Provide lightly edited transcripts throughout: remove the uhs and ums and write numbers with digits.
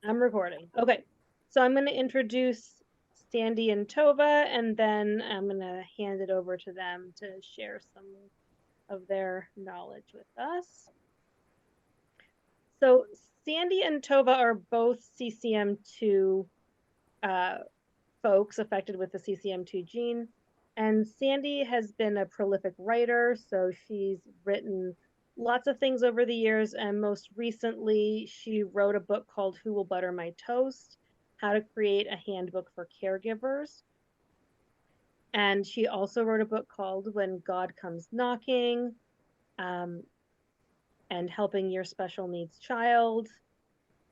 I'm recording. Okay. So I'm going to introduce Sandy and Tovah, and then I'm going to hand it over to them to share some of their knowledge with us. So Sandy and Tovah are both CCM2 folks affected with the CCM2 gene. And Sandy has been a prolific writer, so she's written lots of things over the years. And most recently, she wrote a book called Who Will Butter My Toast? How to Create a Handbook for Caregivers. And she also wrote a book called When God Comes Knocking, um, and Helping Your Special Needs Child.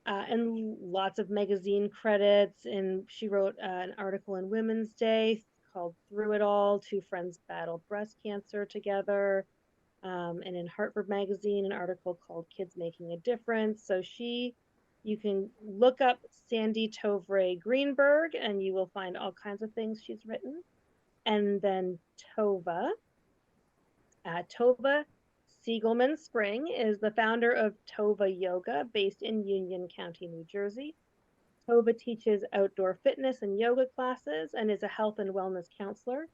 And lots of magazine credits. And she wrote an article in Women's Day called Through It All, Two Friends Battle Breast Cancer Together. And in Hartford Magazine, an article called Kids Making a Difference. So you can look up Sandy Tovray Greenberg and you will find all kinds of things she's written. And then Tovah Segelman Spring is the founder of Tovah Yoga, based in Union County, New Jersey. Tovah teaches outdoor fitness and yoga classes and is a health and wellness counselor.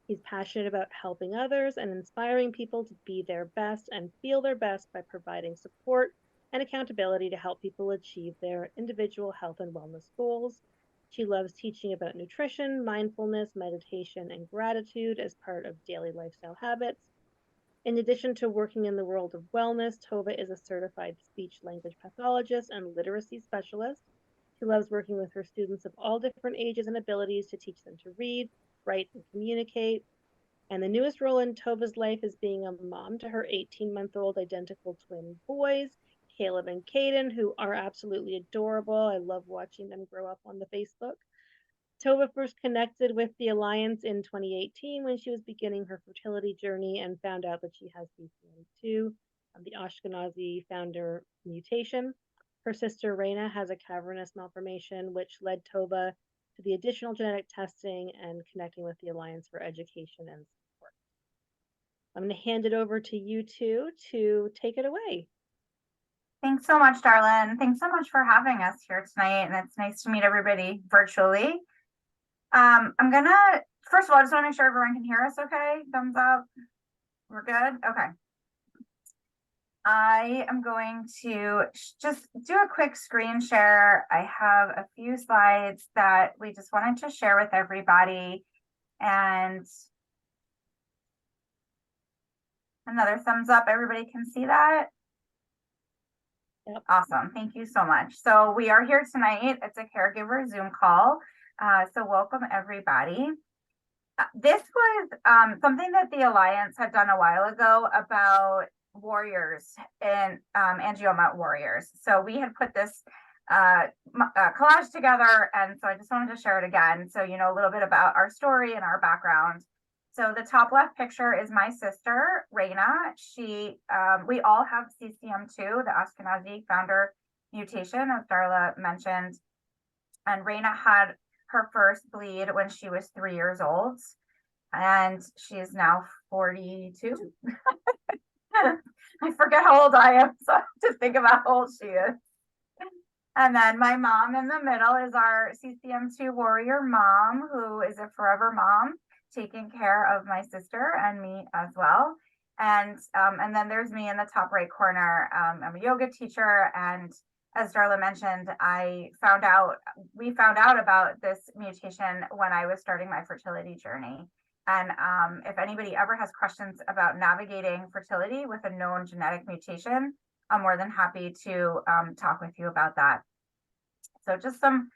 He's passionate about helping others and inspiring people to be their best and feel their best by providing support and accountability to help people achieve their individual health and wellness goals. She loves teaching about nutrition, mindfulness, meditation, and gratitude as part of daily lifestyle habits. In addition to working in the world of wellness, Tovah is a certified speech language pathologist and literacy specialist. She loves working with her students of all different ages and abilities to teach them to read, write, and communicate. And the newest role in Tovah's life is being a mom to her 18-month-old identical twin boys, Caleb and Caden, who are absolutely adorable. I love watching them grow up on the Facebook. Tovah first connected with the Alliance in 2018 when she was beginning her fertility journey and found out that she has CCM2, the Ashkenazi founder mutation. Her sister Raina has a cavernous malformation, which led Tovah to the additional genetic testing and connecting with the Alliance for education and support. I'm going to hand it over to you two to take it away. Thanks so much, Darlene. Thanks so much for having us here tonight, and it's nice to meet everybody virtually. I'm gonna, first of all, I just want to make sure everyone can hear us okay. Thumbs up. We're good? Okay. I am going to just do a quick screen share. I have a few slides that we just wanted to share with everybody. And another thumbs up. Everybody can see that? Yep. Awesome. Thank you so much. So we are here tonight. It's a caregiver Zoom call. So welcome everybody. This was something that the Alliance had done a while ago about warriors and angioma warriors. So we had put this collage together, and so I just wanted to share it again. So you know a little bit about our story and our background. So the top left picture is my sister, Raina. We all have CCM2, the Ashkenazi founder mutation, as Darla mentioned. And Raina had her first bleed when she was 3 years old, and she is now 42. I forget how old I am, so I have to think about how old she is. And then my mom in the middle is our CCM2 warrior mom, who is a forever mom, taking care of my sister and me as well. And then there's me in the top right corner. I'm a yoga teacher, and as Darla mentioned, we found out about this mutation when I was starting my fertility journey. And if anybody ever has questions about navigating fertility with a known genetic mutation, I'm more than happy to talk with you about that. So just some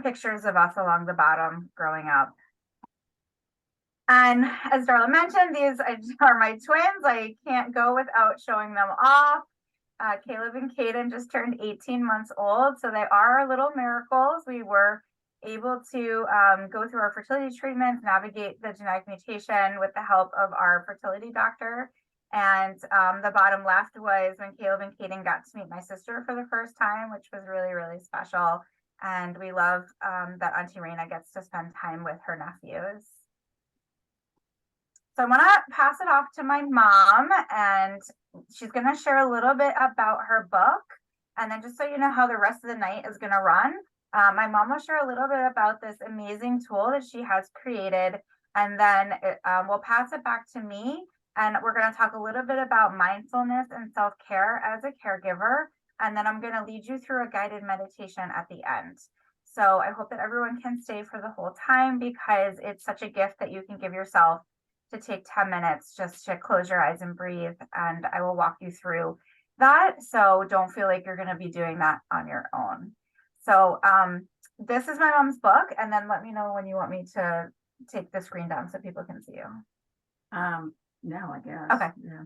pictures of us along the bottom growing up. And as Darla mentioned, these are my twins. I can't go without showing them off. Caleb and Caden just turned 18 months old, so they are little miracles. We were able to go through our fertility treatments, navigate the genetic mutation with the help of our fertility doctor. And the bottom left was when Caleb and Caden got to meet my sister for the first time, which was really, really special. And we love that Auntie Raina gets to spend time with her nephews. So I'm going to pass it off to my mom, and she's going to share a little bit about her book. And then just so you know how the rest of the night is going to run, my mom will share a little bit about this amazing tool that she has created. And then we'll pass it back to me. And we're going to talk a little bit about mindfulness and self-care as a caregiver. And then I'm going to lead you through a guided meditation at the end. So I hope that everyone can stay for the whole time, because it's such a gift that you can give yourself to take 10 minutes just to close your eyes and breathe. And I will walk you through that. So don't feel like you're going to be doing that on your own. So this is my mom's book. And then let me know when you want me to take the screen down so people can see you. No, I guess. Okay. Yeah.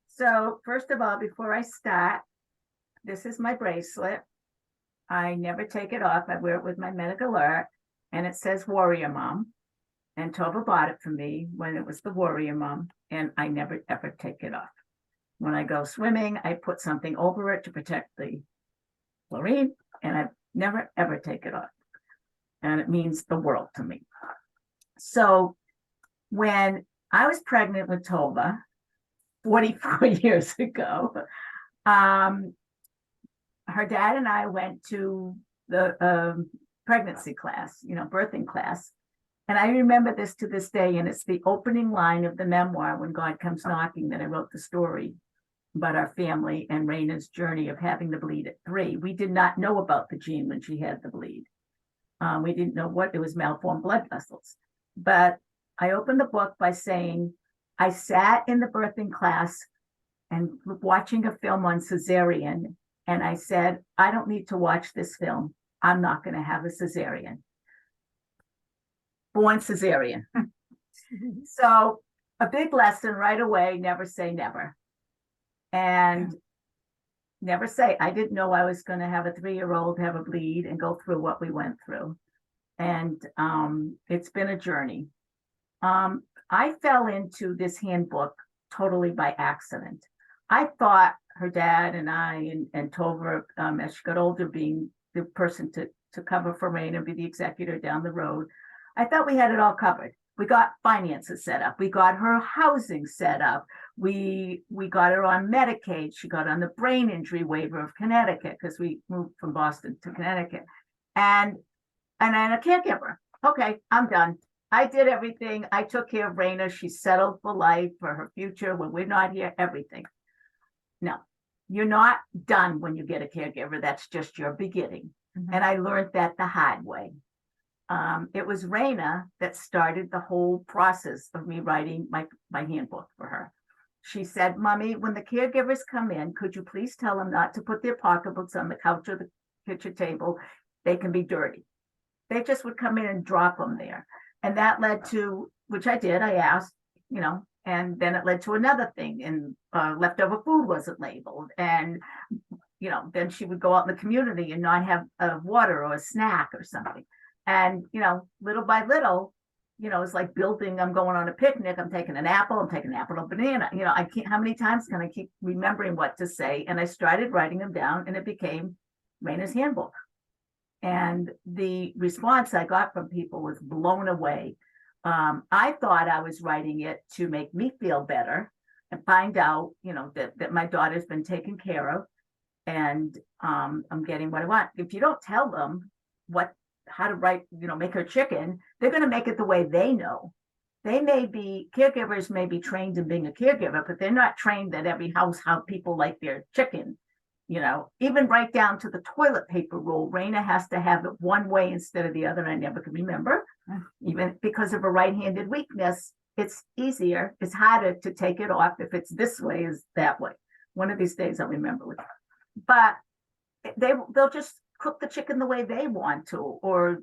So first of all, before I start, this is my bracelet. I never take it off. I wear it with my medical alert, and it says Warrior Mom. And Tovah bought it for me when it was the Warrior Mom, and I never ever take it off. When I go swimming, I put something over it to protect the chlorine, and I never ever take it off. And it means the world to me. So when I was pregnant with Tovah 44 years ago, her dad and I went to the pregnancy class, birthing class. And I remember this to this day, and it's the opening line of the memoir, When God Comes Knocking, that I wrote the story about our family and Raina's journey of having the bleed at 3. We did not know about the gene when she had the bleed. We didn't know what it was, malformed blood vessels. But I opened the book by saying, I sat in the birthing class and watching a film on cesarean, and I said, I don't need to watch this film. I'm not going to have a cesarean. Born cesarean. So a big lesson right away, never say never. And never say, I didn't know I was going to have a 3-year-old have a bleed and go through what we went through. And it's been a journey. I fell into this handbook totally by accident. I thought her dad and I and Tovah, as she got older, being the person to cover for Raina and be the executor down the road, I thought we had it all covered. We got finances set up. We got her housing set up. We got her on Medicaid. She got on the brain injury waiver of Connecticut because we moved from Boston to Connecticut. And I'm a caregiver. Okay, I'm done. I did everything. I took care of Raina. She's settled for life, for her future. When we're not here, everything. No, you're not done when you get a caregiver. That's just your beginning. Mm-hmm. And I learned that the hard way. It was Raina that started the whole process of me writing my handbook for her. She said, Mommy, when the caregivers come in, could you please tell them not to put their pocketbooks on the couch or the kitchen table? They can be dirty. They just would come in and drop them there. And that led to, which I did, I asked, and then it led to another thing, and leftover food wasn't labeled. And, then she would go out in the community and not have water or a snack or something. And, little by little, it's like building, I'm going on a picnic, I'm taking an apple, a banana, I can't, how many times can I keep remembering what to say? And I started writing them down, and it became Raina's handbook. And the response I got from people was blown away. I thought I was writing it to make me feel better and find out, that my daughter's been taken care of, and I'm getting what I want. If you don't tell them how to write, make her chicken, they're going to make it the way they know. Caregivers may be trained in being a caregiver, but they're not trained at every house how people like their chicken. Even right down to the toilet paper roll, Raina has to have it one way instead of the other. I never could remember, even because of a right-handed weakness. It's easier. It's harder to take it off if it's this way as that way. One of these days I'll remember it. But they'll just cook the chicken the way they want to, or,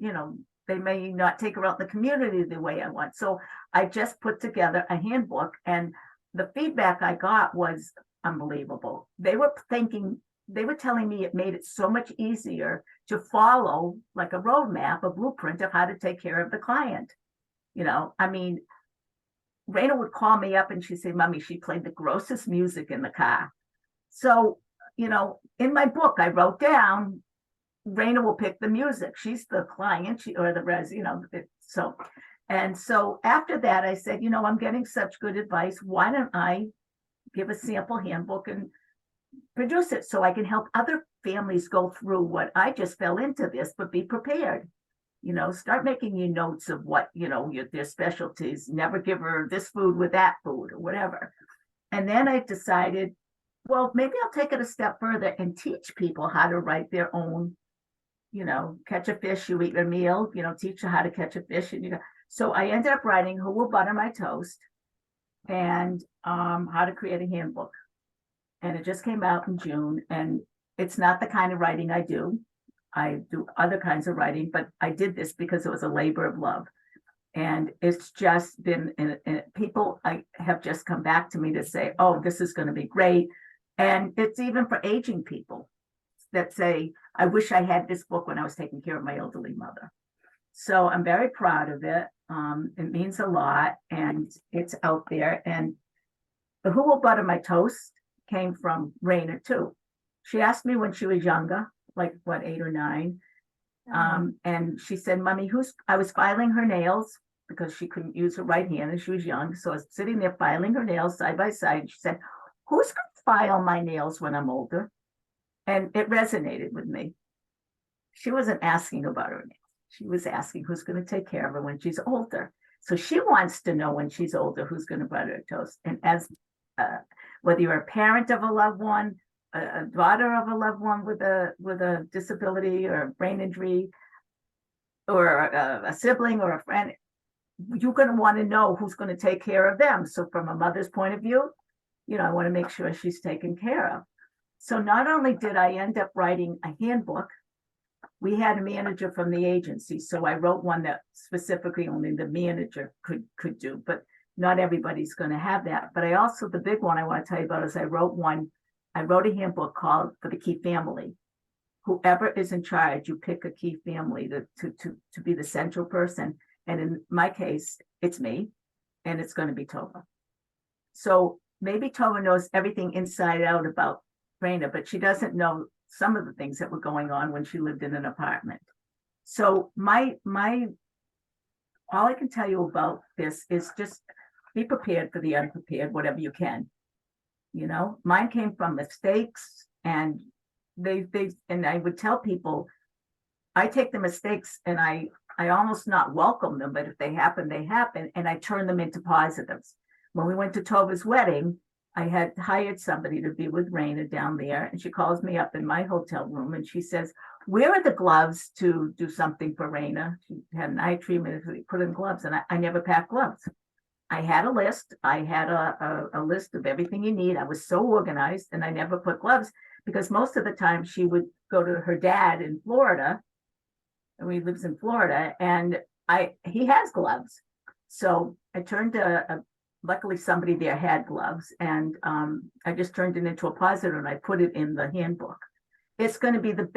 they may not take her out in the community the way I want. So I just put together a handbook, and the feedback I got was unbelievable. They were telling me it made it so much easier to follow, like a roadmap, a blueprint of how to take care of the client. Raina would call me up and she'd say, Mommy, she played the grossest music in the car. So, in my book, I wrote down, Raina will pick the music. She's the client, or the res, so after that, I said, I'm getting such good advice. Why don't I give a sample handbook and produce it so I can help other families go through what I just fell into this, but be prepared. Start making your notes of what, their specialties, never give her this food with that food or whatever. And then I decided, well, maybe I'll take it a step further and teach people how to write their own, catch a fish, you eat your meal, teach you how to catch a fish. So I ended up writing Who Will Butter My Toast and how to create a handbook. And it just came out in June, and it's not the kind of writing I do. I do other kinds of writing, but I did this because it was a labor of love. And it's just been, people have just come back to me to say, oh, this is going to be great. And it's even for aging people that say, I wish I had this book when I was taking care of my elderly mother. So I'm very proud of it. It means a lot, and it's out there. And the Who Will Butter My Toast came from Raina too. She asked me when she was younger, like 8 or 9. And she said, Mommy, I was filing her nails because she couldn't use her right hand and she was young. So I was sitting there filing her nails side by side. And she said, who's going to file my nails when I'm older? And it resonated with me. She wasn't asking about her nails. She was asking who's going to take care of her when she's older. So she wants to know when she's older who's going to butter her toast. And as whether you're a parent of a loved one, a daughter of a loved one with a disability or a brain injury, or a sibling or a friend, you're going to want to know who's going to take care of them. So from a mother's point of view, I want to make sure she's taken care of. So not only did I end up writing a handbook, we had a manager from the agency. So I wrote one that specifically only the manager could do, but not everybody's going to have that. But I also, the big one I want to tell you about is I wrote a handbook called For the Key Family. Whoever is in charge, you pick a key family to be the central person. And in my case, it's me, and it's going to be Tovah. So maybe Tovah knows everything inside out about Raina, but she doesn't know some of the things that were going on when she lived in an apartment. So all I can tell you about this is just be prepared for the unprepared, whatever you can. Mine came from mistakes, and and I would tell people, I take the mistakes and I almost not welcome them, but if they happen, they happen, and I turn them into positives. When we went to Tovah's wedding, I had hired somebody to be with Raina down there, and she calls me up in my hotel room and she says, where are the gloves to do something for Raina? She had an eye treatment, we put in gloves, and I never packed gloves. I had a list. I had a list of everything you need. I was so organized, and I never put gloves because most of the time she would go to her dad in Florida, and he lives in Florida, and he has gloves. So I turned to luckily somebody there had gloves, and I just turned it into a positive and I put it in the handbook. It's going to be the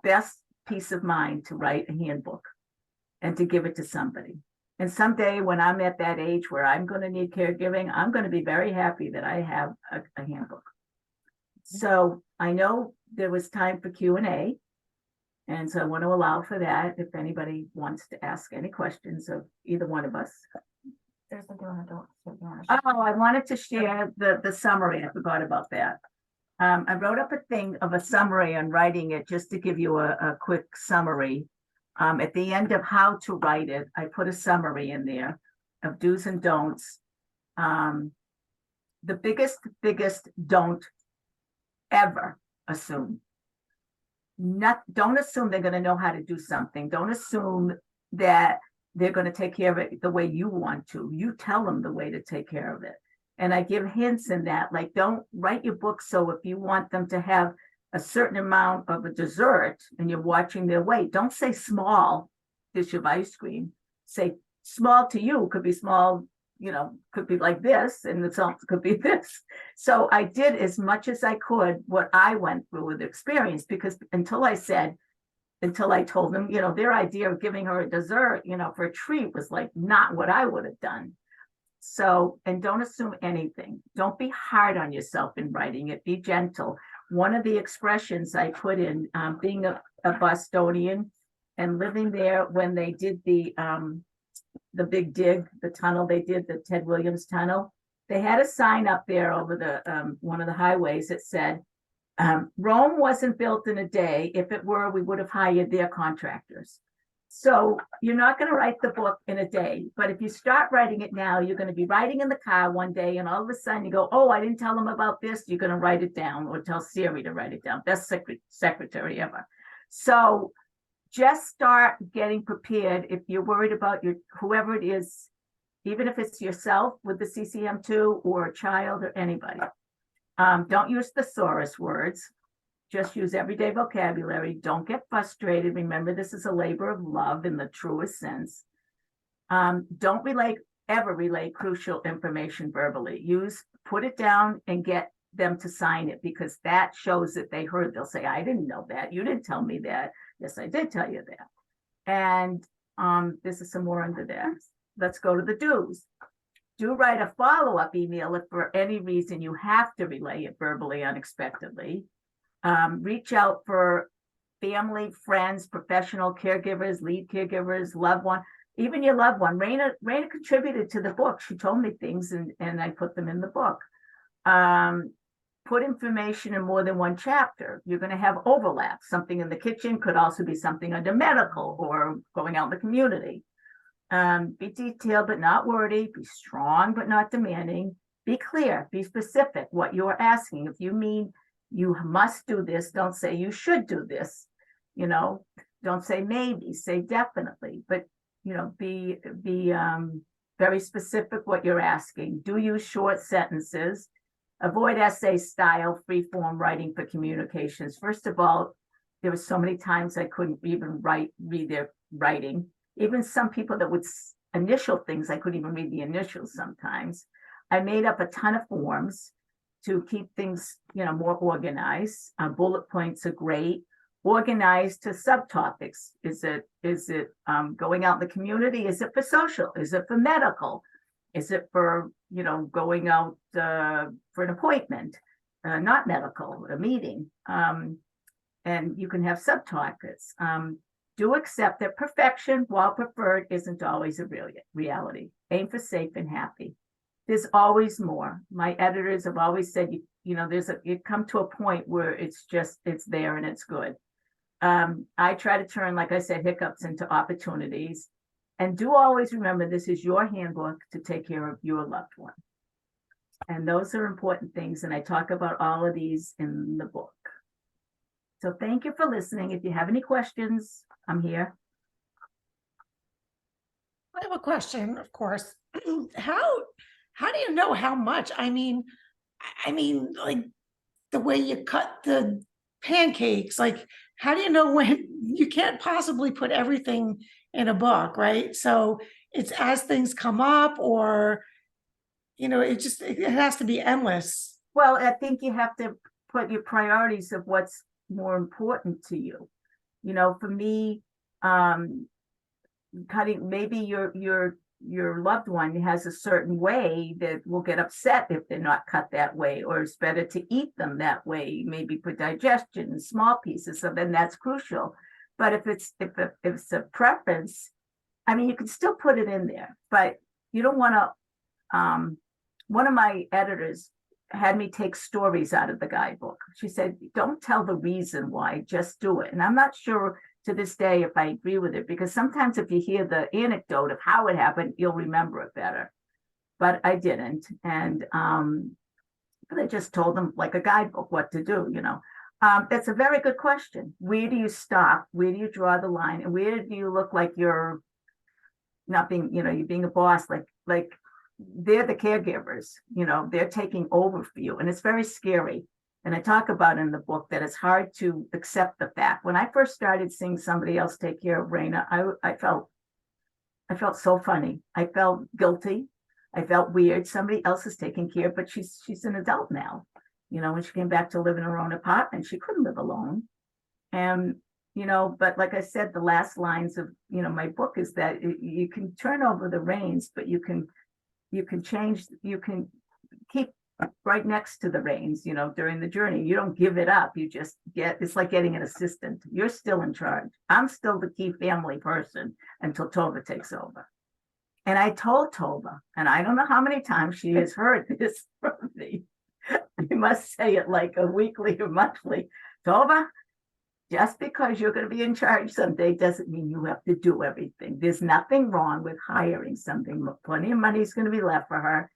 best peace of mind to write a handbook and to give it to somebody. And someday when I'm at that age where I'm going to need caregiving, I'm going to be very happy that I have a handbook. So I know there was time for Q&A. And so I want to allow for that if anybody wants to ask any questions of either one of us. There's a don't. Oh, I wanted to share the summary. I forgot about that. I wrote up a thing of a summary and writing it just to give you a quick summary. At the end of how to write it, I put a summary in there of do's and don'ts. The biggest don't ever assume. Don't assume they're going to know how to do something. Don't assume that they're going to take care of it the way you want to. You tell them the way to take care of it. And I give hints in that, like, don't write your book so if you want them to have a certain amount of a dessert and you're watching their weight, don't say small dish of ice cream. Say small to you could be small, could be like this, and the salt could be this. So I did as much as I could what I went through with experience, because until I told them, their idea of giving her a dessert, for a treat was like not what I would have done. So, and don't assume anything. Don't be hard on yourself in writing it. Be gentle. One of the expressions I put in, being a Bostonian and living there when they did the big dig, the tunnel they did, the Ted Williams tunnel, they had a sign up there over the one of the highways that said, Rome wasn't built in a day. If it were, we would have hired their contractors. So you're not going to write the book in a day, but if you start writing it now, you're going to be writing in the car one day, and all of a sudden you go, oh, I didn't tell them about this. You're going to write it down, or tell Siri to write it down. Best secretary ever. So just start getting prepared. If you're worried about whoever it is, even if it's yourself with the CCM2 or a child or anybody, don't use thesaurus words. Just use everyday vocabulary. Don't get frustrated. Remember, this is a labor of love in the truest sense. Don't ever relay crucial information verbally. Put it down and get them to sign it, because that shows that they heard. They'll say, I didn't know that. You didn't tell me that. Yes, I did tell you that. And this is some more under that. Let's go to the do's. Do write a follow-up email if for any reason you have to relay it verbally unexpectedly. Reach out for family, friends, professional caregivers, lead caregivers, loved one, even your loved one. Raina contributed to the book. She told me things and I put them in the book. Put information in more than one chapter. You're going to have overlap. Something in the kitchen could also be something under medical or going out in the community. Be detailed but not wordy. Be strong but not demanding. Be clear. Be specific what you're asking. If you mean you must do this, don't say you should do this. Don't say maybe, say definitely. But be very specific what you're asking. Do use short sentences. Avoid essay style, free form writing for communications. First of all, there were so many times I couldn't even read their writing. Even some people that would initial things, I couldn't even read the initials sometimes. I made up a ton of forms to keep things, more organized. Bullet points are great. Organized to subtopics. Is it going out in the community? Is it for social? Is it for medical? Is it for, going out for an appointment? Not medical, a meeting. And you can have subtopics. Do accept that perfection, while preferred, isn't always a reality. Aim for safe and happy. There's always more. My editors have always said, you come to a point where it's there and it's good. I try to turn, like I said, hiccups into opportunities. And do always remember, this is your handbook to take care of your loved one. And those are important things. And I talk about all of these in the book. So thank you for listening. If you have any questions, I'm here. I have a question, of course. How do you know how much? I mean, like the way you cut the pancakes, like how do you know when you can't possibly put everything in a book, right? So it's as things come up, or it has to be endless. Well, I think you have to put your priorities of what's more important to you. For me, cutting, maybe your loved one has a certain way that will get upset if they're not cut that way, or it's better to eat them that way, maybe for digestion in small pieces. So then that's crucial. But if it's a preference, you can still put it in there, but you don't want to. One of my editors had me take stories out of the guidebook. She said, don't tell the reason why, just do it. And I'm not sure to this day if I agree with it, because sometimes if you hear the anecdote of how it happened, you'll remember it better. But I didn't. And I just told them, like a guidebook, what to do, That's a very good question. Where do you stop? Where do you draw the line? And where do you look like you're not being, you're being a boss, like they're the caregivers, they're taking over for you. And it's very scary. And I talk about in the book that it's hard to accept the fact. When I first started seeing somebody else take care of Raina, I felt so funny. I felt guilty. I felt weird. Somebody else is taking care, but she's an adult now. When she came back to live in her own apartment, she couldn't live alone. And, but like I said, the last lines of, my book is that you can turn over the reins, but you can change, you can keep right next to the reins, during the journey. You don't give it up. You just it's like getting an assistant. You're still in charge. I'm still the key family person until Tovah takes over. And I told Tovah, and I don't know how many times she has heard this from me, You must say it like a weekly or monthly. Tovah, just because you're going to be in charge someday doesn't mean you have to do everything. There's nothing wrong with hiring something. Plenty of money is going to be left for her,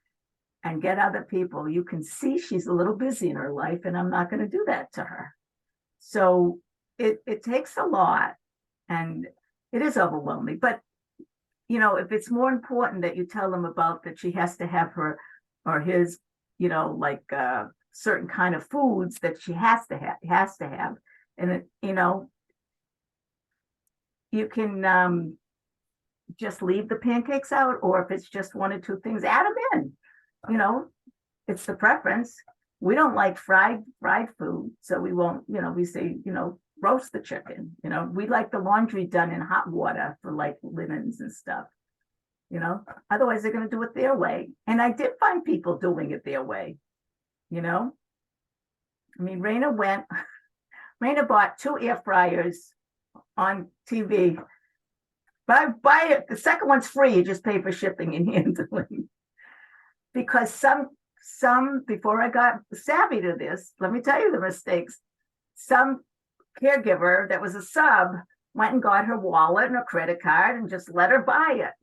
and get other people. You can see she's a little busy in her life, and I'm not going to do that to her. So it takes a lot, and it is overwhelming. But if it's more important that you tell them about that she has to have her or his, like certain kind of foods that she has to have, and you can just leave the pancakes out, or if it's just one or two things, add them in. It's the preference. We don't like fried food, so we won't. We say roast the chicken. We like the laundry done in hot water for like linens and stuff. Otherwise they're going to do it their way. And I did find people doing it their way. I mean, Raina bought 2 air fryers on TV. Buy it. The second one's free. You just pay for shipping and handling. Because some before I got savvy to this, let me tell you the mistakes. Some caregiver that was a sub went and got her wallet and a credit card and just let her buy it,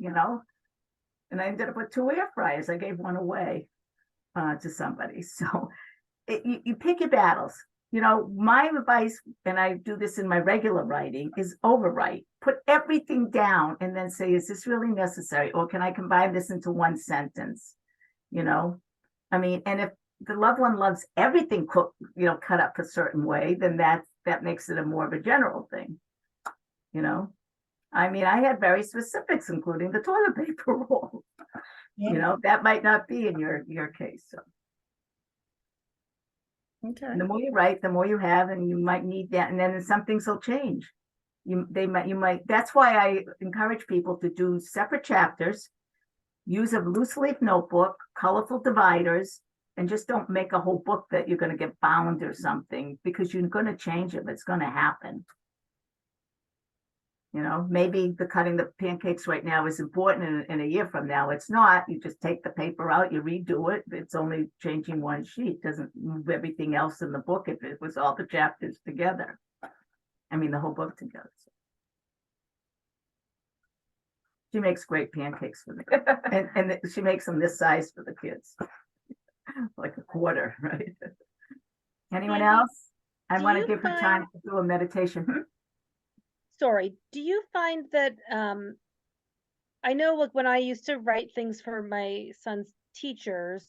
And I ended up with 2 air fryers. I gave one away to somebody. So you pick your battles. My advice, and I do this in my regular writing, is overwrite. Put everything down and then say, is this really necessary? Or can I combine this into one sentence? I mean, and if the loved one loves everything cooked, cut up a certain way, then that makes it a more of a general thing. I mean, I had very specifics, including the toilet paper roll. Yeah. That might not be in your case. So. Okay. And the more you write, the more you have, and you might need that. And then some things will change. You might. That's why I encourage people to do separate chapters. Use a loose leaf notebook, colorful dividers, and just don't make a whole book that you're going to get bound or something, because you're going to change it. It's going to happen. Maybe the cutting the pancakes right now is important, in a year from now it's not. You just take the paper out, you redo it. It's only changing one sheet. It doesn't move everything else in the book if it was all the chapters together. I mean, the whole book together. So. She makes great pancakes for the and she makes them this size for the kids. Like a quarter, right? Anyone else? I want to give her time to do a meditation. Sorry, do you find that I know, like, when I used to write things for my son's teachers,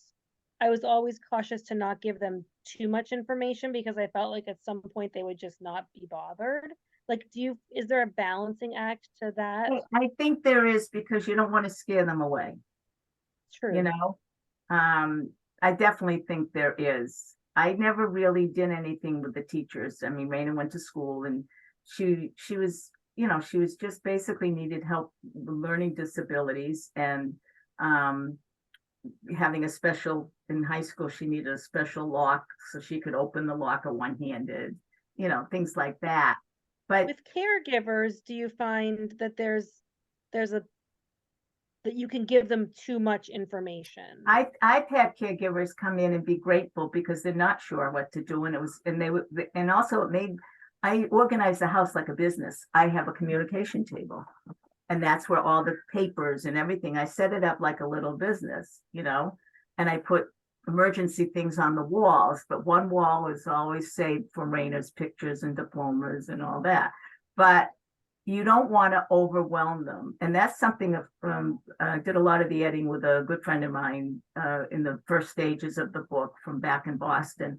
I was always cautious to not give them too much information, because I felt like at some point they would just not be bothered. Like, is there a balancing act to that? I think there is, because you don't want to scare them away. True. I definitely think there is. I never really did anything with the teachers. I mean, Raina went to school, and she was, she was just basically needed help with learning disabilities, and having a special, in high school, she needed a special lock so she could open the locker one-handed, things like that. But with caregivers, do you find that there's that you can give them too much information? I've had caregivers come in and be grateful because they're not sure what to do, and also I organize the house like a business. I have a communication table, and that's where all the papers and everything, I set it up like a little business, and I put emergency things on the walls, but one wall is always saved for Raina's pictures and diplomas and all that. But you don't want to overwhelm them. And that's something I did a lot of the editing with a good friend of mine in the first stages of the book from back in Boston.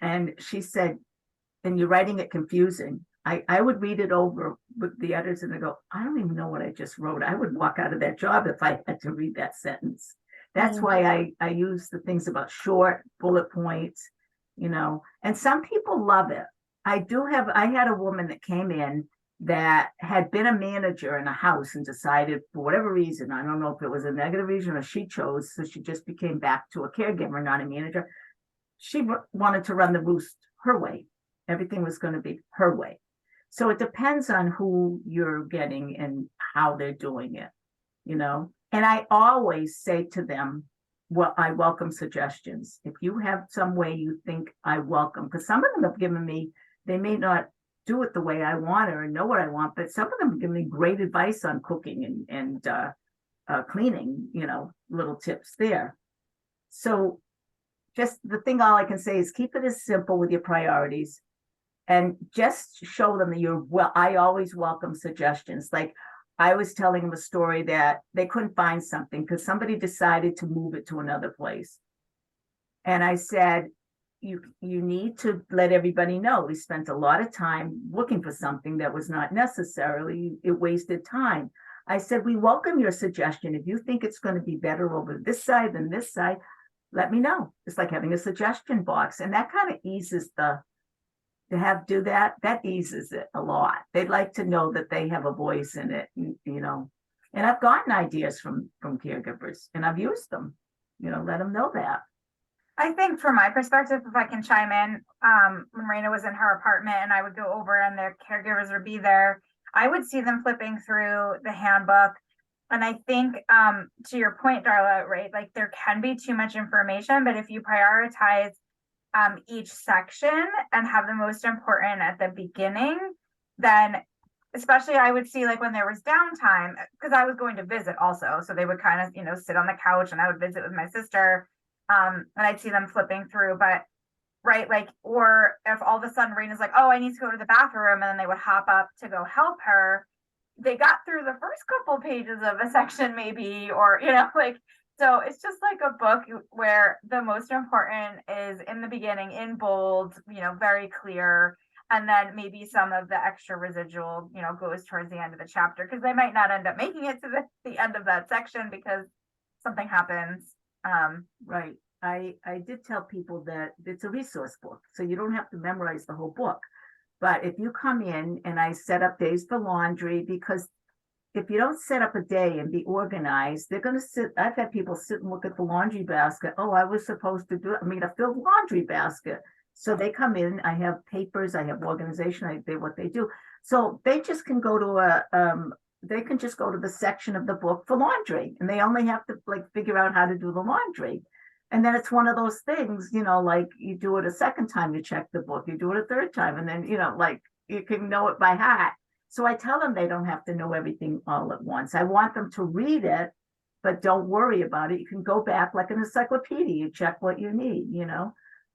And she said, and you're writing it confusing. I would read it over with the editors and they go, I don't even know what I just wrote. I would walk out of that job if I had to read that sentence. That's why I use the things about short bullet points, and some people love it. I had a woman that came in that had been a manager in a house and decided, for whatever reason, I don't know if it was a negative reason or she chose, so she just became back to a caregiver, not a manager. She wanted to run the roost her way. Everything was going to be her way. So it depends on who you're getting and how they're doing it, And I always say to them, well, I welcome suggestions. If you have some way you think I welcome, because some of them have given me, they may not do it the way I want or know what I want, but some of them give me great advice on cooking and cleaning, little tips there. So just the thing, all I can say is keep it as simple with your priorities and just show them that I always welcome suggestions. Like I was telling them a story that they couldn't find something because somebody decided to move it to another place. And I said, you need to let everybody know we spent a lot of time looking for something that was not necessarily, it wasted time. I said, we welcome your suggestion. If you think it's going to be better over this side than this side, let me know. It's like having a suggestion box. And that kind of eases that eases it a lot. They'd like to know that they have a voice in it, and I've gotten ideas from caregivers and I've used them, let them know that. I think from my perspective, if I can chime in, when Marina was in her apartment and I would go over and the caregivers would be there, I would see them flipping through the handbook. And I think, to your point, Darla, right, like there can be too much information, but if you prioritize each section and have the most important at the beginning, then especially I would see like when there was downtime, because I was going to visit also. So they would kind of, sit on the couch and I would visit with my sister. And I'd see them flipping through, but right, like, or if all of a sudden Reina's like, oh, I need to go to the bathroom, and then they would hop up to go help her. They got through the first couple pages of a section maybe, or, so it's just like a book where the most important is in the beginning in bold, very clear. And then maybe some of the extra residual, goes towards the end of the chapter, because they might not end up making it to the end of that section because something happens. Right. I did tell people that it's a resource book, so you don't have to memorize the whole book. But if you come in and I set up days for laundry, because if you don't set up a day and be organized, they're going to sit. I've had people sit and look at the laundry basket. Oh, I was supposed to do it. I mean, a filled laundry basket. So they come in, I have papers, I have organization, what they do. So they just can go to they can just go to the section of the book for laundry, and they only have to figure out how to do the laundry. And then it's one of those things, like you do it a second time, you check the book, you do it a third time, and then, you can know it by heart. So I tell them they don't have to know everything all at once. I want them to read it, but don't worry about it. You can go back like an encyclopedia, you check what you need,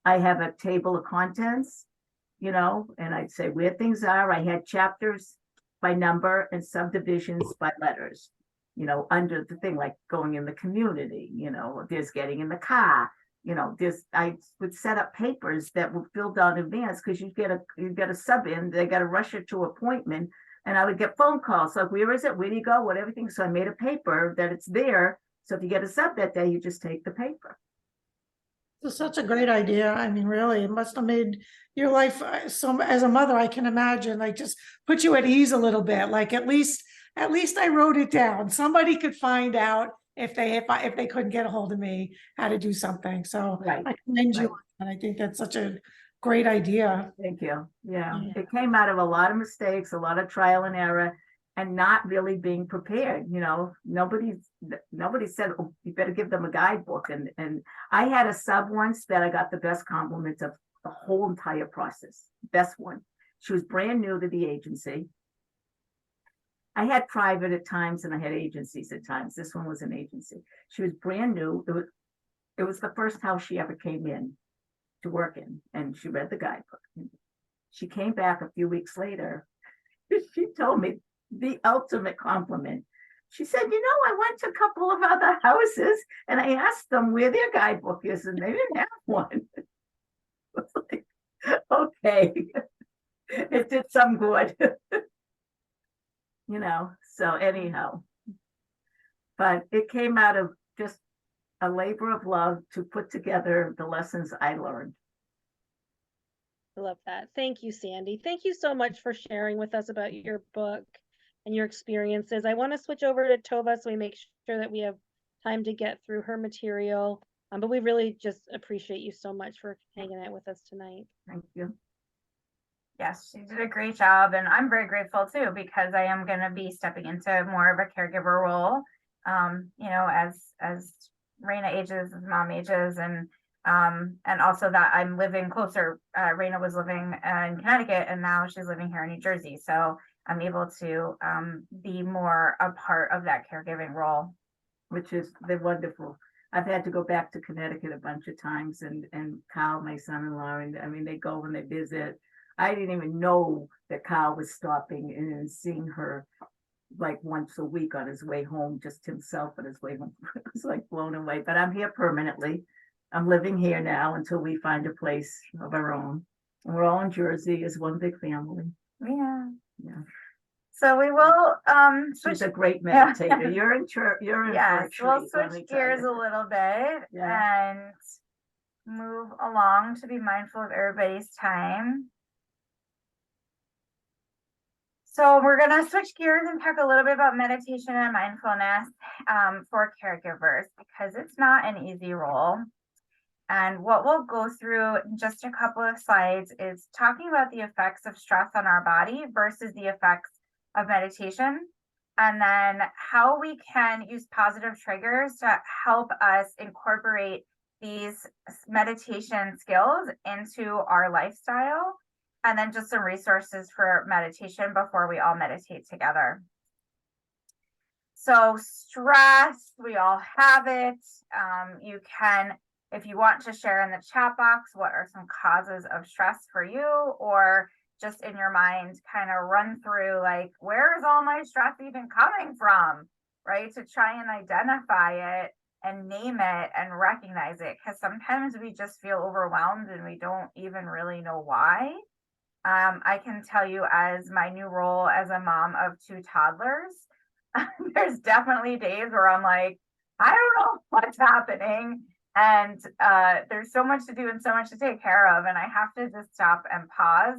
I have a table of contents, and I'd say where things are. I had chapters by number and subdivisions by letters, under the thing, like going in the community, there's getting in the car, I would set up papers that were filled out in advance, because you get a sub in, they got to rush it to appointment, and I would get phone calls like, where is it, where do you go, what, everything. So I made a paper that it's there, so if you get a sub that day, you just take the paper. It's such a great idea. I mean, really, it must have made your life so, as a mother, I can imagine, just put you at ease a little bit. Like at least I wrote it down. Somebody could find out if they couldn't get a hold of me how to do something. So Right. I commend you, and I think that's such a great idea. Thank you. Yeah, it came out of a lot of mistakes, a lot of trial and error, and not really being prepared. Nobody said, oh, you better give them a guidebook. And I had a sub once that I got the best compliments of the whole entire process. Best one. She was brand new to the agency. I had private at times and I had agencies at times. This one was an agency. She was brand new. It was the first house she ever came in to work in, and she read the guidebook. She came back a few weeks later. She told me the ultimate compliment. She said, I went to a couple of other houses and I asked them where their guidebook is, and they didn't have one. I was like, okay, it did some good. So anyhow, but it came out of just a labor of love to put together the lessons I learned. I love that. Thank you, Sandy. Thank you so much for sharing with us about your book and your experiences. I want to switch over to Tovah so we make sure that we have time to get through her material. But we really just appreciate you so much for hanging out with us tonight. Thank you. Yes, she did a great job, and I'm very grateful too, because I am going to be stepping into more of a caregiver role. As Raina ages, mom ages, and also that I'm living closer. Raina was living in Connecticut, and now she's living here in New Jersey. So I'm able to be more a part of that caregiving role. Which is, they're wonderful. I've had to go back to Connecticut a bunch of times, and Kyle, my son-in-law, and I mean, they go and they visit. I didn't even know that Kyle was stopping and seeing her like once a week on his way home, just himself on his way home. It was like blown away, but I'm here permanently. I'm living here now until we find a place of our own. And we're all in Jersey as one big family. Yeah. Yeah. So we will She's switch. a great meditator. You're in church. You're in Yes, for a we'll treat, let switch me tell gears you. a little bit and move along to be mindful of everybody's time. So we're going to switch gears and talk a little bit about meditation and mindfulness for caregivers, because it's not an easy role. And what we'll go through in just a couple of slides is talking about the effects of stress on our body versus the effects of meditation, and then how we can use positive triggers to help us incorporate these meditation skills into our lifestyle, and then just some resources for meditation before we all meditate together. So stress, we all have it. You can, if you want to share in the chat box, what are some causes of stress for you, or just in your mind, kind of run through like, where is all my stress even coming from, right? To try and identify it and name it and recognize it, because sometimes we just feel overwhelmed and we don't even really know why. I can tell you, as my new role as a mom of 2 toddlers, there's definitely days where I'm like, I don't know what's happening. And there's so much to do and so much to take care of. And I have to just stop and pause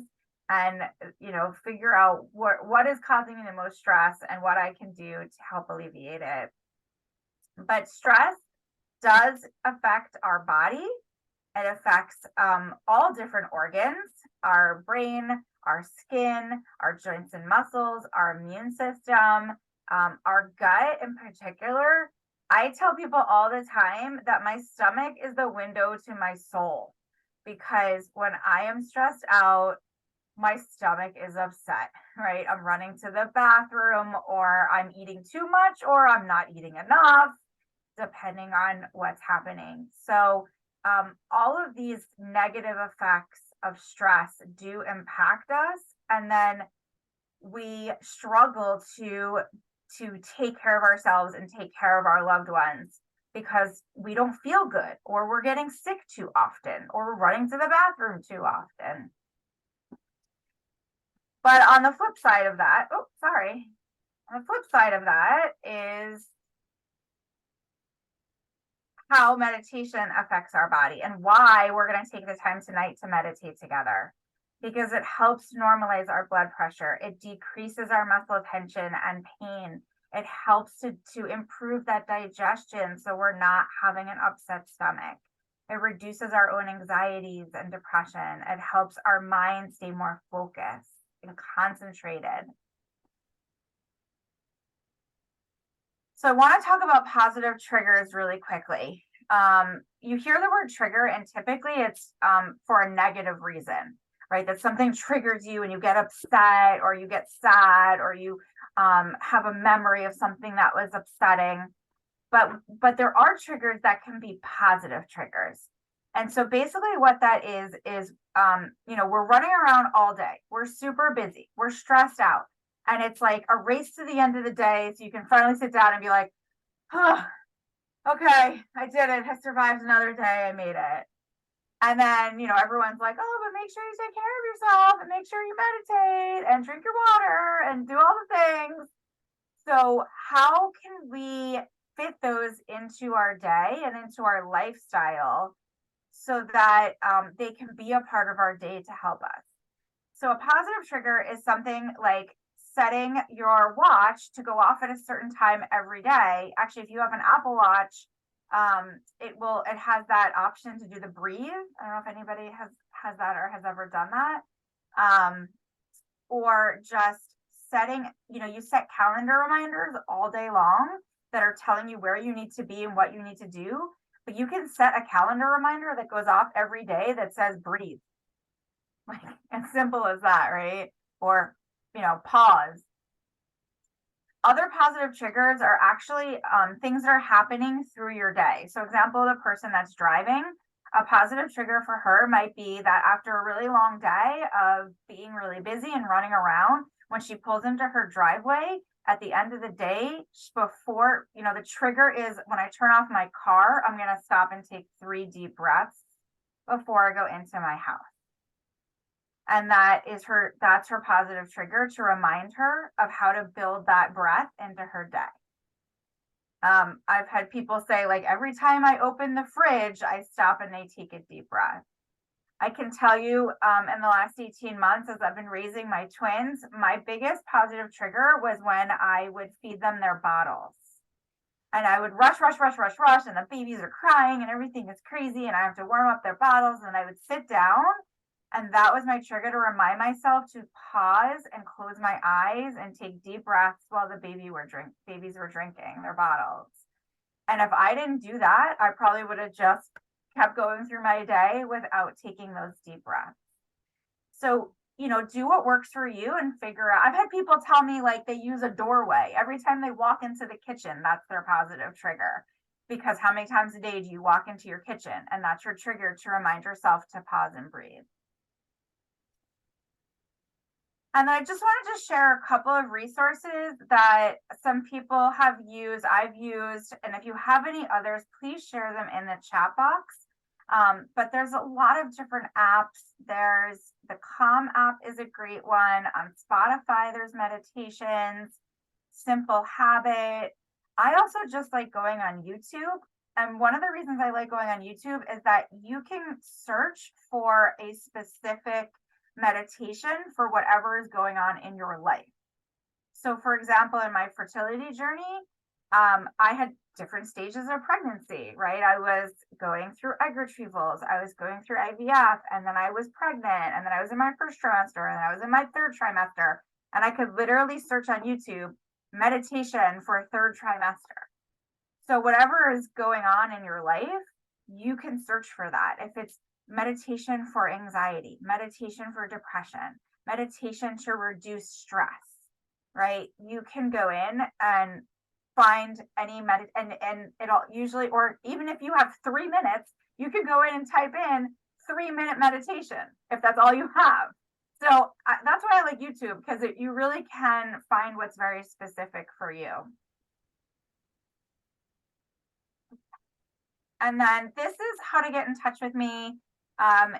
and, you know, figure out what is causing me the most stress and what I can do to help alleviate it. But stress does affect our body. It affects all different organs, our brain, our skin, our joints and muscles, our immune system, our gut in particular. I tell people all the time that my stomach is the window to my soul, because when I am stressed out, my stomach is upset, right? I'm running to the bathroom, or I'm eating too much, or I'm not eating enough, depending on what's happening. So all of these negative effects of stress do impact us, and then we struggle to take care of ourselves and take care of our loved ones because we don't feel good, or we're getting sick too often, or we're running to the bathroom too often. But on the flip side of that, on the flip side of that is how meditation affects our body, and why we're going to take the time tonight to meditate together, because it helps normalize our blood pressure. It decreases our muscle tension and pain. It helps to improve that digestion, so we're not having an upset stomach. It reduces our own anxieties and depression. It helps our mind stay more focused and concentrated. So I want to talk about positive triggers really quickly. You hear the word trigger, and typically it's for a negative reason, right? That something triggers you and you get upset, or you get sad, or you have a memory of something that was upsetting. But there are triggers that can be positive triggers. And so basically what that is, you know, we're running around all day. We're super busy. We're stressed out. And it's like a race to the end of the day. So you can finally sit down and be like, oh, okay, I did it. I survived another day. I made it. And then, you know, everyone's like, oh, but make sure you take care of yourself, and make sure you meditate and drink your water and do all the things. So how can we fit those into our day and into our lifestyle so that they can be a part of our day to help us? So a positive trigger is something like setting your watch to go off at a certain time every day. Actually, if you have an Apple Watch, it has that option to do the breathe. I don't know if anybody has that or has ever done that. Or just setting, you know, you set calendar reminders all day long that are telling you where you need to be and what you need to do. but you can set a calendar reminder that goes off every day that says breathe. Like, as simple as that, right? Or, pause. Other positive triggers are actually things that are happening through your day. So example, the person that's driving, a positive trigger for her might be that after a really long day of being really busy and running around, when she pulls into her driveway at the end of the day, before, the trigger is when I turn off my car, I'm going to stop and take 3 deep breaths before I go into my house. And that's her positive trigger to remind her of how to build that breath into her day. I've had people say, like, every time I open the fridge, I stop and they take a deep breath. I can tell you, in the last 18 months, as I've been raising my twins, my biggest positive trigger was when I would feed them their bottles. And I would rush, and the babies are crying and everything is crazy, and I have to warm up their bottles, and I would sit down. And that was my trigger to remind myself to pause and close my eyes and take deep breaths while the babies were drinking their bottles. And if I didn't do that, I probably would have just kept going through my day without taking those deep breaths. So, do what works for you and figure out. I've had people tell me, like, they use a doorway. Every time they walk into the kitchen, that's their positive trigger. Because how many times a day do you walk into your kitchen? And that's your trigger to remind yourself to pause and breathe. And I just wanted to share a couple of resources that some people have used, I've used, and if you have any others, please share them in the chat box. But there's a lot of different apps. There's the Calm app is a great one. On Spotify, there's meditations, Simple Habit. I also just like going on YouTube. And one of the reasons I like going on YouTube is that you can search for a specific meditation for whatever is going on in your life. So for example, in my fertility journey, I had different stages of pregnancy, right? I was going through egg retrievals, I was going through IVF, and then I was pregnant, and then I was in my first trimester, and I was in my third trimester, and I could literally search on YouTube meditation for third trimester. So whatever is going on in your life, you can search for that. If it's meditation for anxiety, meditation for depression, meditation to reduce stress, right? You can go in and find any and it'll usually, or even if you have 3 minutes, you can go in and type in 3-minute meditation if that's all you have. So that's why I like YouTube, because you really can find what's very specific for you. And then this is how to get in touch with me.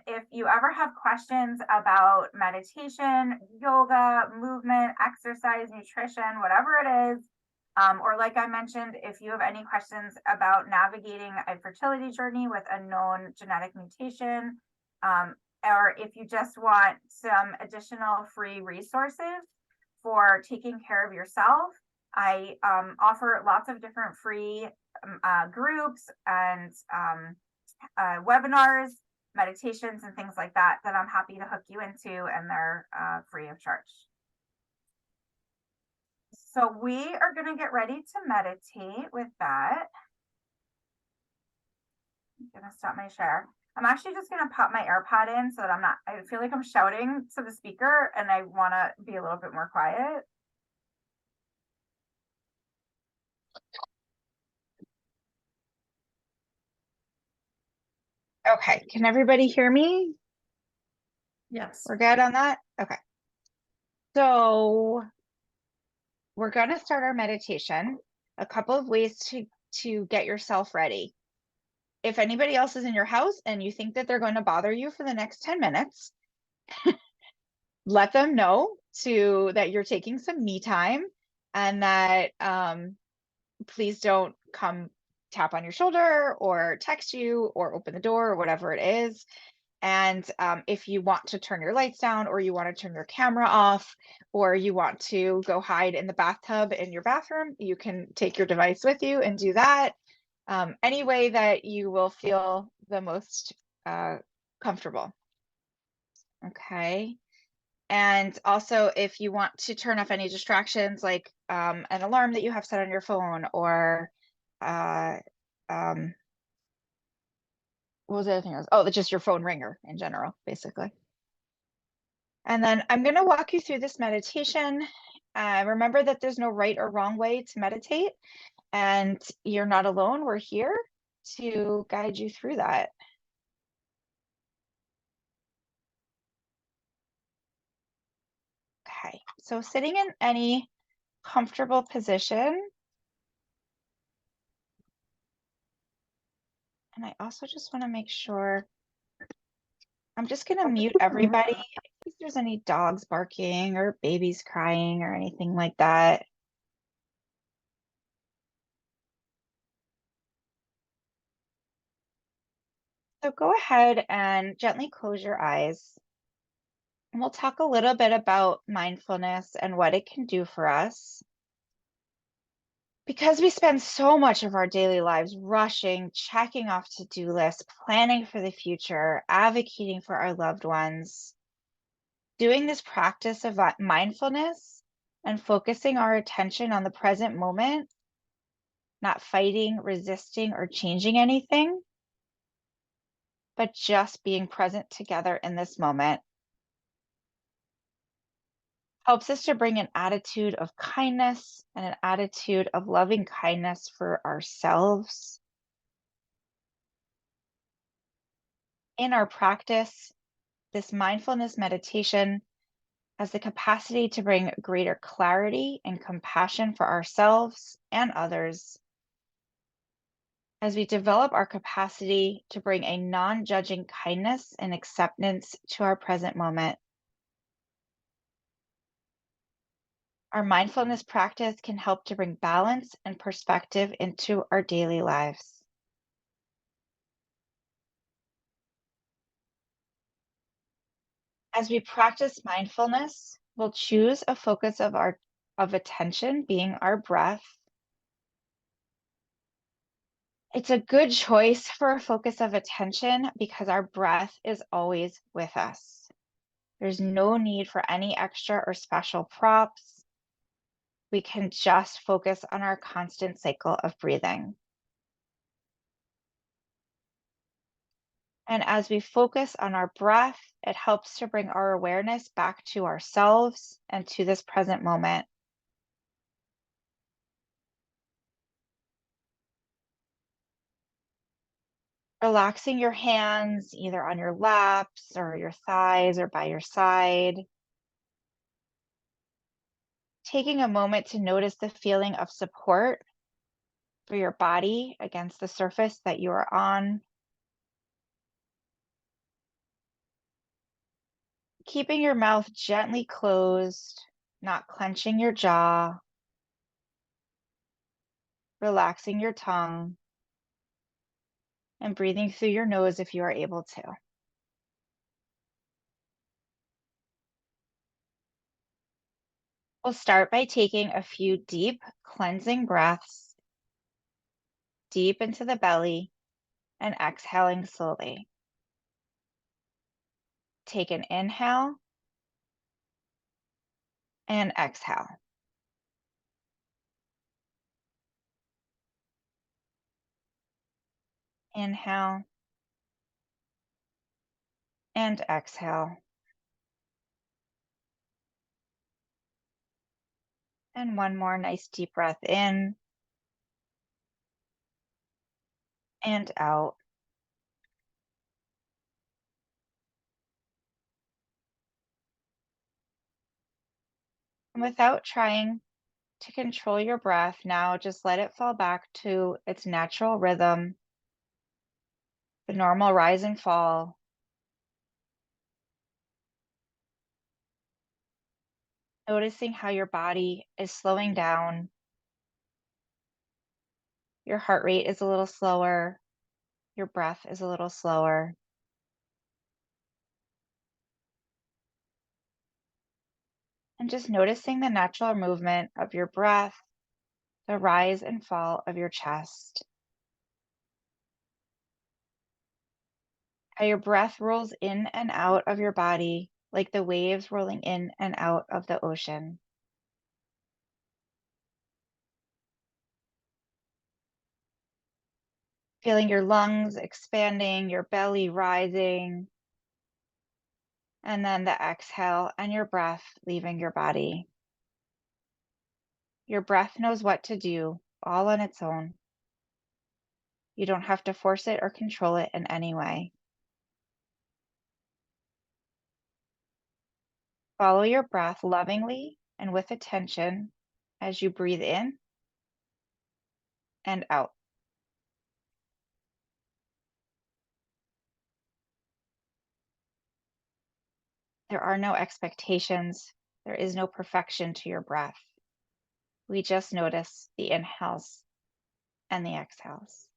If you ever have questions about meditation, yoga, movement, exercise, nutrition, whatever it is, or like I mentioned, if you have any questions about navigating a fertility journey with a known genetic mutation, or if you just want some additional free resources for taking care of yourself, I offer lots of different free groups and webinars, meditations, and things like that I'm happy to hook you into, and they're free of charge. So we are going to get ready to meditate with that. I'm going to stop my share. I'm actually just going to pop my AirPod in so that I feel like I'm shouting to the speaker, and I want to be a little bit more quiet. Okay, can everybody hear me? Yes. We're good on that? Okay. So we're going to start our meditation. A couple of ways to get yourself ready. If anybody else is in your house and you think that they're going to bother you for the next 10 minutes, let them know that you're taking some me time, and that please don't come tap on your shoulder or text you or open the door or whatever it is. And if you want to turn your lights down, or you want to turn your camera off, or you want to go hide in the bathtub in your bathroom, you can take your device with you and do that. Any way that you will feel the most comfortable. Okay. And also, if you want to turn off any distractions, like an alarm that you have set on your phone, or what was the other thing? Oh, just your phone ringer in general, basically. And then I'm going to walk you through this meditation. Remember that there's no right or wrong way to meditate, and you're not alone. We're here to guide you through that. Okay, so sitting in any comfortable position. And I also just want to make sure, I'm just going to mute everybody in case there's any dogs barking or babies crying or anything like that. So go ahead and gently close your eyes. And we'll talk a little bit about mindfulness and what it can do for us. Because we spend so much of our daily lives rushing, checking off to-do lists, planning for the future, advocating for our loved ones, doing this practice of mindfulness and focusing our attention on the present moment, not fighting, resisting, or changing anything, but just being present together in this moment, helps us to bring an attitude of kindness and an attitude of loving kindness for ourselves. In our practice, this mindfulness meditation has the capacity to bring greater clarity and compassion for ourselves and others as we develop our capacity to bring a non-judging kindness and acceptance to our present moment. Our mindfulness practice can help to bring balance and perspective into our daily lives. As we practice mindfulness, we'll choose a focus of attention being our breath. It's a good choice for a focus of attention because our breath is always with us. There's no need for any extra or special props. We can just focus on our constant cycle of breathing. And as we focus on our breath, it helps to bring our awareness back to ourselves and to this present moment. Relaxing your hands either on your laps or your thighs or by your side. Taking a moment to notice the feeling of support for your body against the surface that you are on. Keeping your mouth gently closed, not clenching your jaw. Relaxing your tongue. And breathing through your nose if you are able to. We'll start by taking a few deep cleansing breaths deep into the belly and exhaling slowly. Take an inhale and exhale. Inhale and exhale. And one more nice deep breath in and out. And without trying to control your breath, now just let it fall back to its natural rhythm, the normal rise and fall. Noticing how your body is slowing down. Your heart rate is a little slower. Your breath is a little slower. And just noticing the natural movement of your breath, the rise and fall of your chest. How your breath rolls in and out of your body like the waves rolling in and out of the ocean. Feeling your lungs expanding, your belly rising, and then the exhale and your breath leaving your body. Your breath knows what to do all on its own. You don't have to force it or control it in any way. Follow your breath lovingly and with attention as you breathe in and out. There are no expectations. There is no perfection to your breath. We just notice the inhales and the exhales.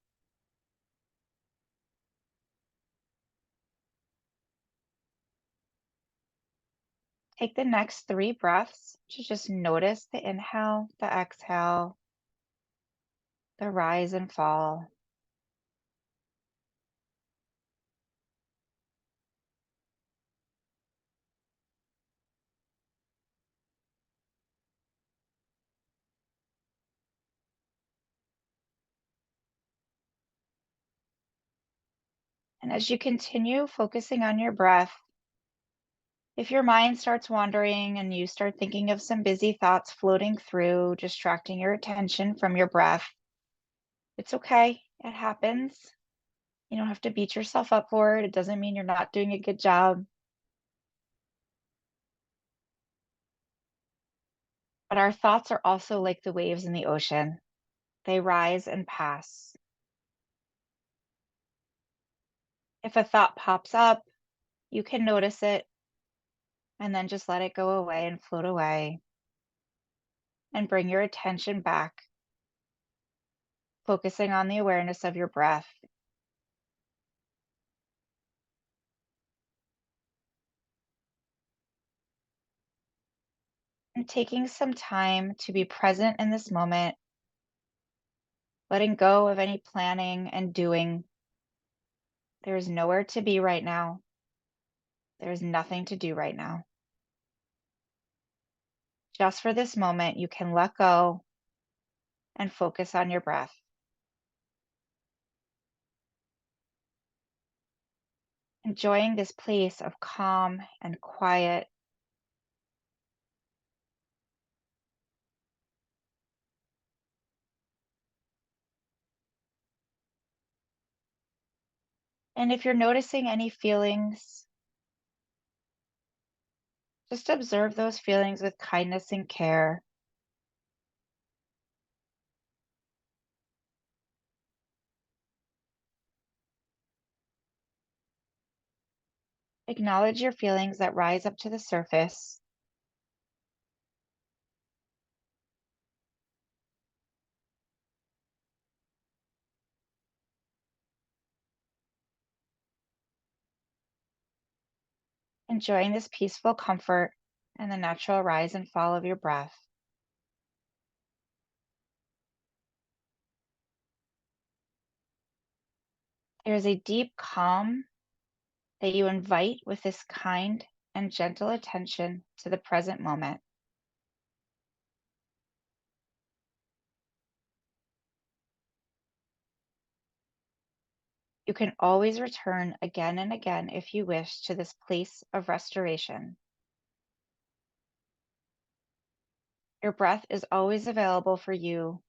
Take the next 3 breaths to just notice the inhale, the exhale, the rise and fall. And as you continue focusing on your breath, if your mind starts wandering and you start thinking of some busy thoughts floating through, distracting your attention from your breath, it's okay. It happens. You don't have to beat yourself up for it. It doesn't mean you're not doing a good job. But our thoughts are also like the waves in the ocean. They rise and pass. If a thought pops up, you can notice it and then just let it go away and float away. And bring your attention back, focusing on the awareness of your breath. And taking some time to be present in this moment, letting go of any planning and doing. There is nowhere to be right now. There is nothing to do right now. Just for this moment, you can let go and focus on your breath. Enjoying this place of calm and quiet. And if you're noticing any feelings, just observe those feelings with kindness and care. Acknowledge your feelings that rise up to the surface. Enjoying this peaceful comfort and the natural rise and fall of your breath. There is a deep calm that you invite with this kind and gentle attention to the present moment. You can always return again and again if you wish to this place of restoration. Your breath is always available for you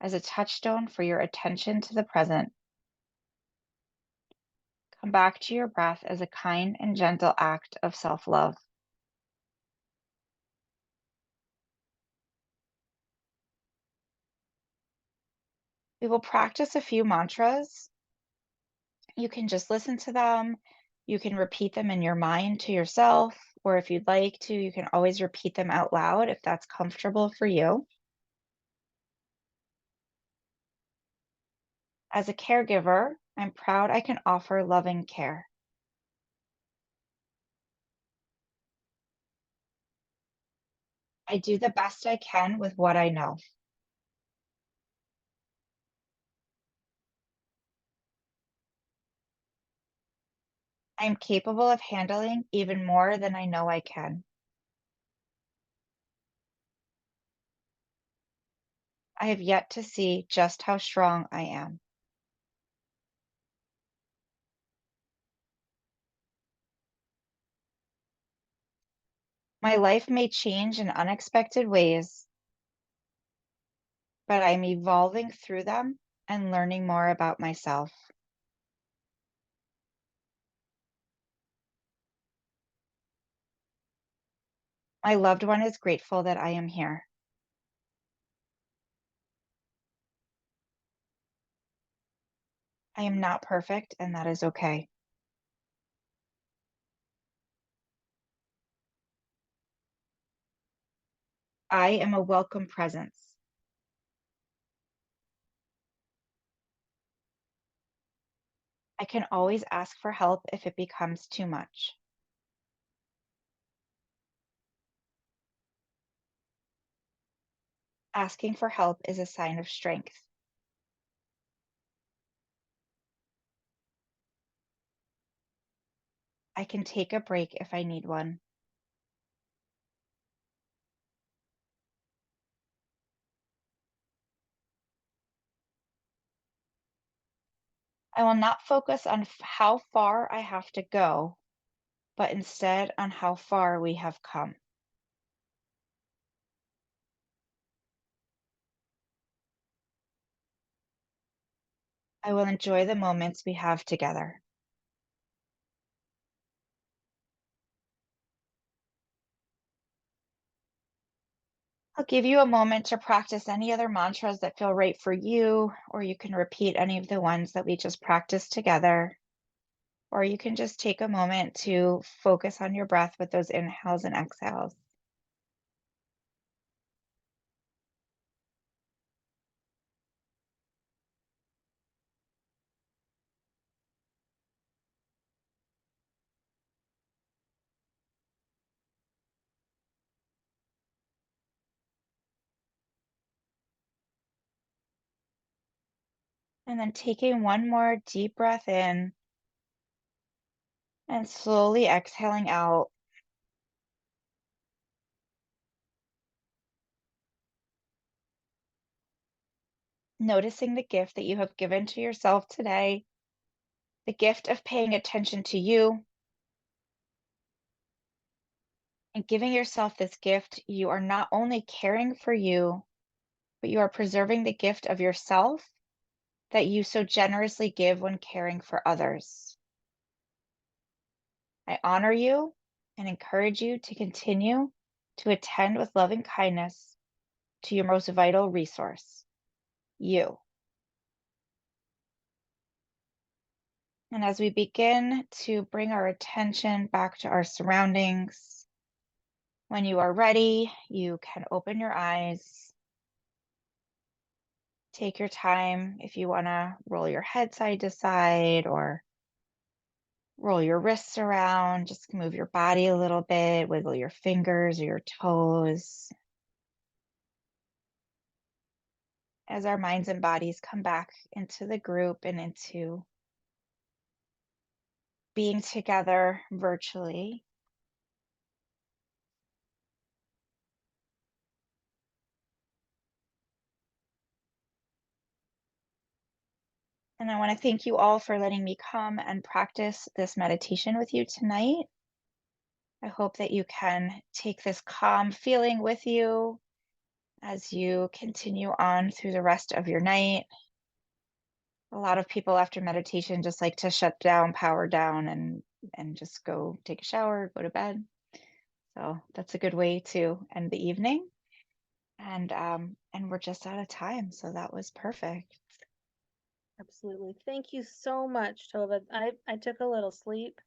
as a touchstone for your attention to the present. Come back to your breath as a kind and gentle act of self-love. We will practice a few mantras. You can just listen to them. You can repeat them in your mind to yourself, or if you'd like to, you can always repeat them out loud if that's comfortable for you. As a caregiver, I'm proud I can offer loving care. I do the best I can with what I know. I am capable of handling even more than I know I can. I have yet to see just how strong I am. My life may change in unexpected ways, but I'm evolving through them and learning more about myself. My loved one is grateful that I am here. I am not perfect, and that is okay. I am a welcome presence. I can always ask for help if it becomes too much. Asking for help is a sign of strength. I can take a break if I need one. I will not focus on how far I have to go, but instead on how far we have come. I will enjoy the moments we have together. I'll give you a moment to practice any other mantras that feel right for you, or you can repeat any of the ones that we just practiced together. Or you can just take a moment to focus on your breath with those inhales and exhales. And then taking one more deep breath in and slowly exhaling out. Noticing the gift that you have given to yourself today, the gift of paying attention to you. And giving yourself this gift, you are not only caring for you, but you are preserving the gift of yourself that you so generously give when caring for others. I honor you and encourage you to continue to attend with loving kindness to your most vital resource, you. And as we begin to bring our attention back to our surroundings, when you are ready, you can open your eyes. Take your time if you want to roll your head side to side or roll your wrists around, just move your body a little bit, wiggle your fingers or your toes. As our minds and bodies come back into the group and into being together virtually. And I want to thank you all for letting me come and practice this meditation with you tonight. I hope that you can take this calm feeling with you as you continue on through the rest of your night. A lot of people after meditation just like to shut down, power down, and just go take a shower, go to bed. So that's a good way to end the evening. And we're just out of time, so that was perfect. Absolutely. Thank you so much, Tovah. I took a little sleep.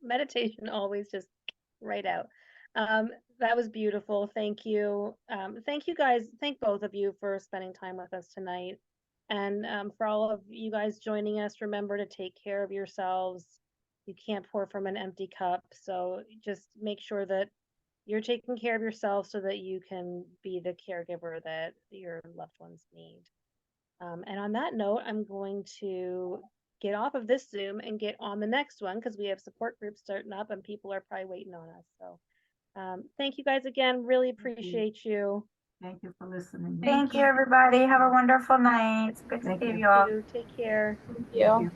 Meditation always just right out. That was beautiful. Thank you. Thank you guys. Thank both of you for spending time with us tonight. And for all of you guys joining us, remember to take care of yourselves. You can't pour from an empty cup. So just make sure that you're taking care of yourself so that you can be the caregiver that your loved ones need. And on that note, I'm going to get off of this Zoom and get on the next one because we have support groups starting up and people are probably waiting on us. So thank you guys again. Really appreciate you. Thank you for listening. Thank you, everybody. Have a wonderful night. It's good to Thank see you. you all. Take care. Thank you.